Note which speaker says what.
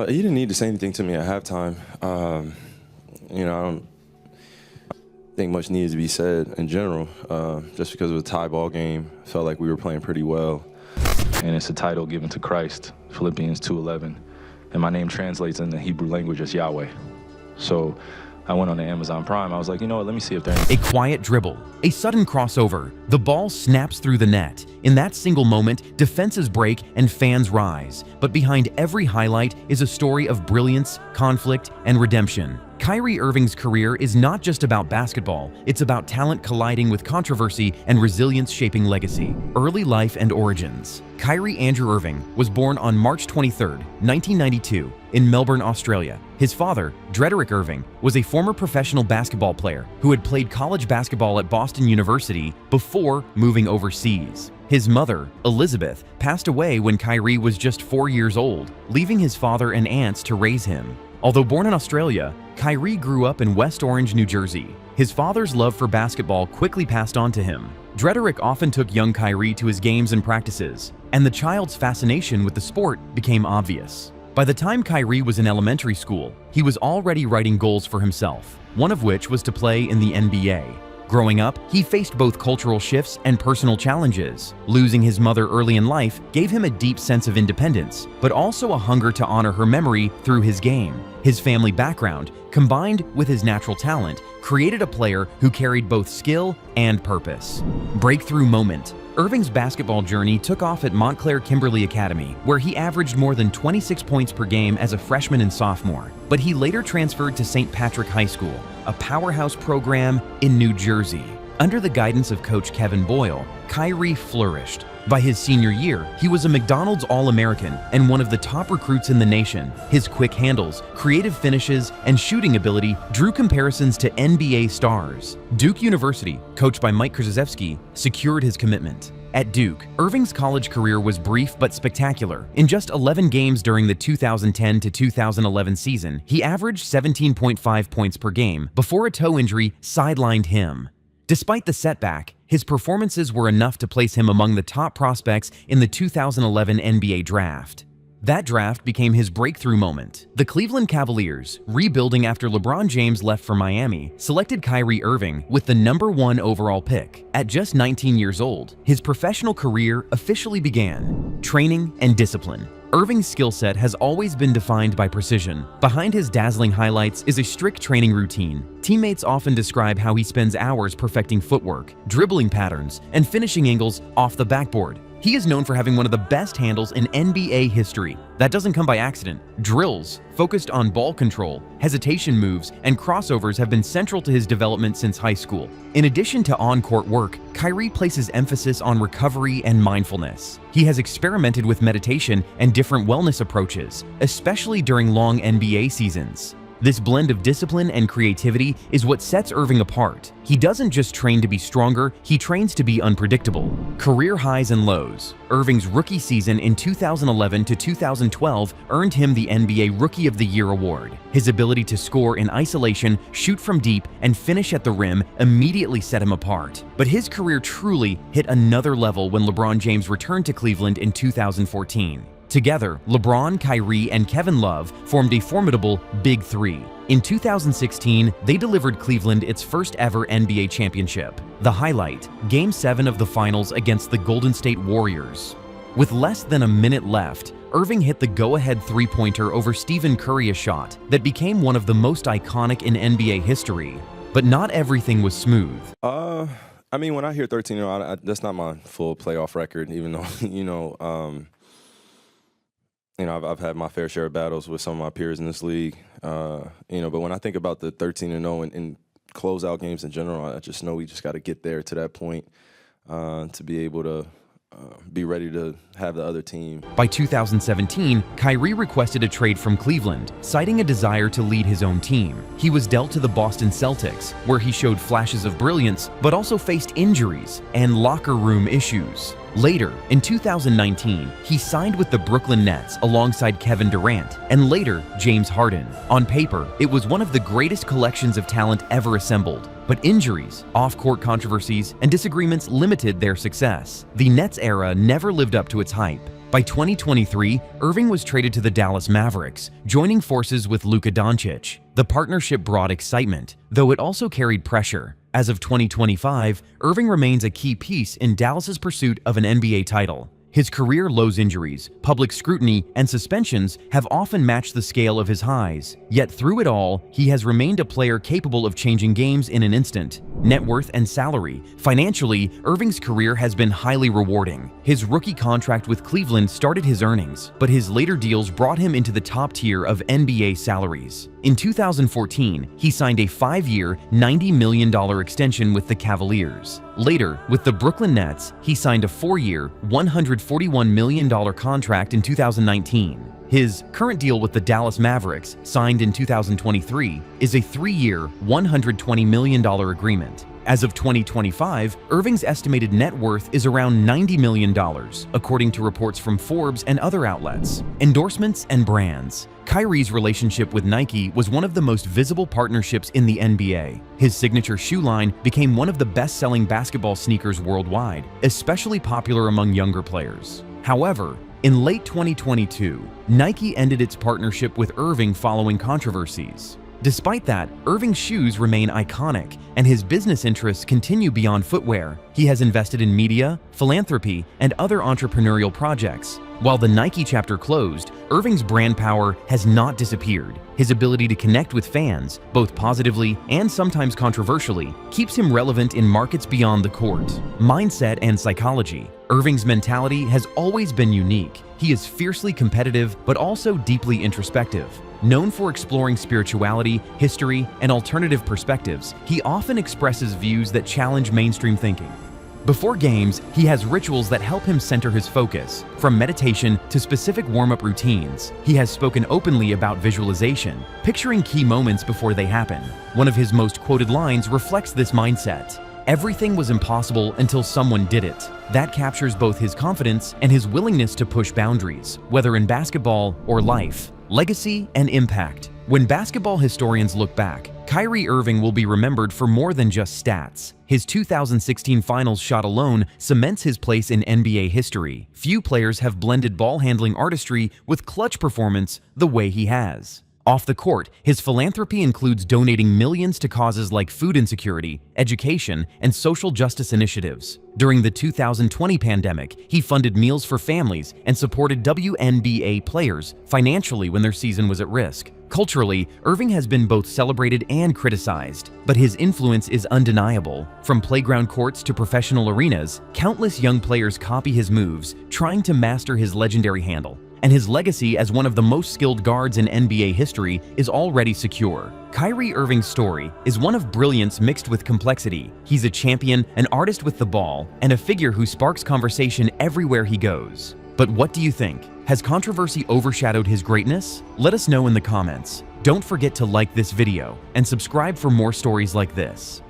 Speaker 1: He didn't need to say anything to me at halftime. I don't think much needed to be said in general. Just because it was a tie ball game, felt like we were playing pretty well.
Speaker 2: And it's a title given to Christ, Philippians 2:11. And my name translates in the Hebrew language as Yahweh. So I went on the Amazon Prime. I was like, you know what, let me see if there's
Speaker 3: A quiet dribble, a sudden crossover, the ball snaps through the net. In that single moment, defenses break and fans rise. But behind every highlight is a story of brilliance, conflict, and redemption. Kyrie Irving's career is not just about basketball, it's about talent colliding with controversy and resilience shaping legacy. Early life and origins. Kyrie Andrew Irving was born on March 23, 1992, in Melbourne, Australia. His father, Drederick Irving, was a former professional basketball player who had played college basketball at Boston University before moving overseas. His mother, Elizabeth, passed away when Kyrie was just 4 years old, leaving his father and aunts to raise him. Although born in Australia, Kyrie grew up in West Orange, New Jersey. His father's love for basketball quickly passed on to him. Drederick often took young Kyrie to his games and practices, and the child's fascination with the sport became obvious. By the time Kyrie was in elementary school, he was already writing goals for himself, one of which was to play in the NBA. Growing up, he faced both cultural shifts and personal challenges. Losing his mother early in life gave him a deep sense of independence, but also a hunger to honor her memory through his game. His family background, combined with his natural talent, created a player who carried both skill and purpose. Breakthrough moment. Irving's basketball journey took off at Montclair Kimberly Academy, where he averaged more than 26 points per game as a freshman and sophomore. But he later transferred to St. Patrick High School, a powerhouse program in New Jersey. Under the guidance of Coach Kevin Boyle, Kyrie flourished. By his senior year, he was a McDonald's All-American and one of the top recruits in the nation. His quick handles, creative finishes, and shooting ability drew comparisons to NBA stars. Duke University, coached by Mike Krzyzewski, secured his commitment. At Duke, Irving's college career was brief but spectacular. In just 11 games during the 2010 to 2011 season, he averaged 17.5 points per game before a toe injury sidelined him. Despite the setback, his performances were enough to place him among the top prospects in the 2011 NBA draft. That draft became his breakthrough moment. The Cleveland Cavaliers, rebuilding after LeBron James left for Miami, selected Kyrie Irving with the #1 overall pick. At just 19 years old, his professional career officially began. Training and discipline. Irving's skill set has always been defined by precision. Behind his dazzling highlights is a strict training routine. Teammates often describe how he spends hours perfecting footwork, dribbling patterns, and finishing angles off the backboard. He is known for having one of the best handles in NBA history. That doesn't come by accident. Drills, focused on ball control, hesitation moves, and crossovers have been central to his development since high school. In addition to on-court work, Kyrie places emphasis on recovery and mindfulness. He has experimented with meditation and different wellness approaches, especially during long NBA seasons. This blend of discipline and creativity is what sets Irving apart. He doesn't just train to be stronger, he trains to be unpredictable. Career highs and lows. Irving's rookie season in 2011 to 2012 earned him the NBA Rookie of the Year award. His ability to score in isolation, shoot from deep, and finish at the rim immediately set him apart. But his career truly hit another level when LeBron James returned to Cleveland in 2014. Together, LeBron, Kyrie, and Kevin Love formed a formidable Big Three. In 2016, they delivered Cleveland its first ever NBA championship. The highlight, Game 7 of the Finals against the Golden State Warriors. With less than a minute left, Irving hit the go-ahead three-pointer over Stephen Curry, a shot that became one of the most iconic in NBA history. But not everything was smooth.
Speaker 1: When I hear 13-0, that's not my full playoff record, even though, I've had my fair share of battles with some of my peers in this league, but when I think about the 13-0 and closeout games in general, I just know we just got to get there to that point to be able to be ready to have the other team.
Speaker 3: By 2017, Kyrie requested a trade from Cleveland, citing a desire to lead his own team. He was dealt to the Boston Celtics, where he showed flashes of brilliance, but also faced injuries and locker room issues. Later, in 2019, he signed with the Brooklyn Nets alongside Kevin Durant and later James Harden. On paper, it was one of the greatest collections of talent ever assembled. But injuries, off-court controversies, and disagreements limited their success. The Nets era never lived up to its hype. By 2023, Irving was traded to the Dallas Mavericks, joining forces with Luka Doncic. The partnership brought excitement, though it also carried pressure. As of 2025, Irving remains a key piece in Dallas's pursuit of an NBA title. His career lows, injuries, public scrutiny, and suspensions have often matched the scale of his highs. Yet through it all, he has remained a player capable of changing games in an instant. Net worth and salary. Financially, Irving's career has been highly rewarding. His rookie contract with Cleveland started his earnings, but his later deals brought him into the top tier of NBA salaries. In 2014, he signed a 5-year, $90 million extension with the Cavaliers. Later, with the Brooklyn Nets, he signed a 4-year, $141 million contract in 2019. His current deal with the Dallas Mavericks, signed in 2023, is a 3-year, $120 million agreement. As of 2025, Irving's estimated net worth is around $90 million, according to reports from Forbes and other outlets. Endorsements and brands. Kyrie's relationship with Nike was one of the most visible partnerships in the NBA. His signature shoe line became one of the best-selling basketball sneakers worldwide, especially popular among younger players. However, in late 2022, Nike ended its partnership with Irving following controversies. Despite that, Irving's shoes remain iconic, and his business interests continue beyond footwear. He has invested in media, philanthropy, and other entrepreneurial projects. While the Nike chapter closed, Irving's brand power has not disappeared. His ability to connect with fans, both positively and sometimes controversially, keeps him relevant in markets beyond the court. Mindset and psychology. Irving's mentality has always been unique. He is fiercely competitive, but also deeply introspective. Known for exploring spirituality, history, and alternative perspectives, he often expresses views that challenge mainstream thinking. Before games, he has rituals that help him center his focus, from meditation to specific warm-up routines. He has spoken openly about visualization, picturing key moments before they happen. One of his most quoted lines reflects this mindset. "Everything was impossible until someone did it." That captures both his confidence and his willingness to push boundaries, whether in basketball or life. Legacy and impact. When basketball historians look back, Kyrie Irving will be remembered for more than just stats. His 2016 finals shot alone cements his place in NBA history. Few players have blended ball-handling artistry with clutch performance the way he has. Off the court, his philanthropy includes donating millions to causes like food insecurity, education, and social justice initiatives. During the 2020 pandemic, he funded meals for families and supported WNBA players financially when their season was at risk. Culturally, Irving has been both celebrated and criticized, but his influence is undeniable. From playground courts to professional arenas, countless young players copy his moves, trying to master his legendary handle. And his legacy as one of the most skilled guards in NBA history is already secure. Kyrie Irving's story is one of brilliance mixed with complexity. He's a champion, an artist with the ball, and a figure who sparks conversation everywhere he goes. But what do you think? Has controversy overshadowed his greatness? Let us know in the comments. Don't forget to like this video and subscribe for more stories like this.